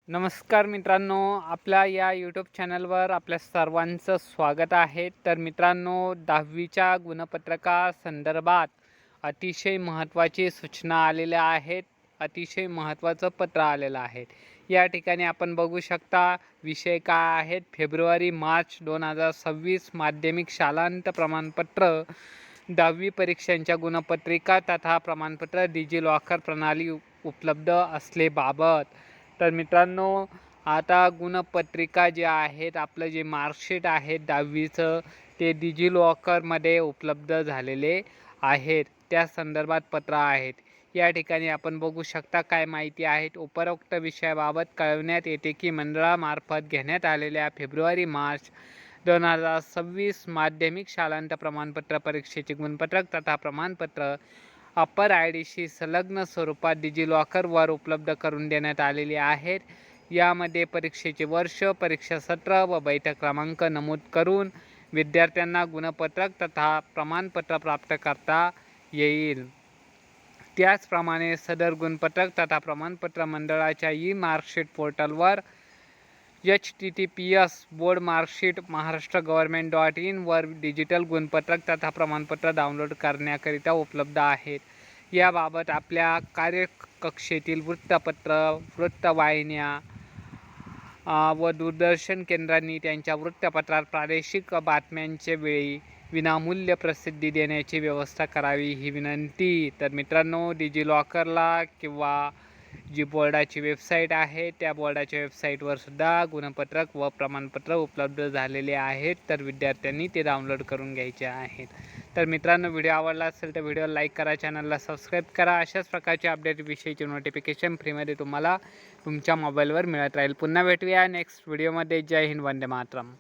नमस्कार मित्रांनो, आपल्या या यूट्यूब चॅनलवर आपल्या सर्वांचं स्वागत आहे. तर मित्रांनो, 10वीच्या गुणपत्रकासंदर्भात अतिशय महत्त्वाची सूचना आलेल्या आहेत. अतिशय महत्त्वाचं पत्र आलेलं आहे. या ठिकाणी आपण बघू शकता विषय काय आहेत. फेब्रुवारी-मार्च 2026 माध्यमिक शालांत प्रमाणपत्र 10वी परीक्षांच्या गुणपत्रिका तथा प्रमाणपत्र डिजिलॉकर प्रणाली उपलब्ध असलेबाबत. तर मित्रांनो, आता गुणपत्रिका जे आहेत, आपलं जे मार्कशीट आहे 10वीचं, ते डिजिलॉकरमध्ये उपलब्ध झालेले आहेत. त्या संदर्भात पत्र आहेत. या ठिकाणी आपण बघू शकता काय माहिती आहेत. उपरोक्त विषयाबाबत कळवण्यात येते की मंडळामार्फत घेण्यात आलेल्या फेब्रुवारी-मार्च 2026 माध्यमिक शालांत प्रमाणपत्र परीक्षेचे गुणपत्रक तथा प्रमाणपत्र अपर आय.डी.शी संलग्न स्वरूपात डिजिलॉकरवर उपलब्ध करून देण्यात आलेली आहेत. यामध्ये परीक्षेचे वर्ष, परीक्षा सत्र व बैठक क्रमांक नमूद करून विद्यार्थ्यांना गुणपत्रक तथा प्रमाणपत्र प्राप्त करता येईल. त्याचप्रमाणे सदर गुणपत्रक तथा प्रमाणपत्र मंडळाच्या ई-मार्कशीट पोर्टलवर https://boardmarksheet.maharashtra.government.in वर डिजिटल गुणपत्रक तथा प्रमाणपत्र डाउनलोड करण्याकरिता उपलब्ध आहेत. याबाबत आपल्या कार्यकक्षेतील वृत्तपत्र, वृत्तवाहिन्या व दूरदर्शन केंद्रांनी त्यांच्या वृत्तपत्रात प्रादेशिक बातम्यांच्या वेळी विनामूल्य प्रसिद्धी देण्याची व्यवस्था करावी, ही विनंती. तर मित्रांनो, डिजिलॉकरला किंवा जी बोर्डाची वेबसाईट आहे, त्या बोर्डाच्या वेबसाईटवर सुद्धा गुणपत्रक व प्रमाणपत्र उपलब्ध झालेले आहेत. तर विद्यार्थ्यांनी ते डाउनलोड करून घ्यायचे आहेत. तर मित्रांनो, व्हिडिओ आवडला असेल तर व्हिडिओ लाईक करा, चॅनलला सबस्क्राईब करा. अशाच प्रकारचे अपडेट विषयीचे नोटिफिकेशन फ्रीमध्ये तुम्हाला तुमच्या मोबाईलवर मिळत राहील. पुन्हा भेटूया नेक्स्ट व्हिडिओमध्ये. जय हिंद, वंदे मातरम.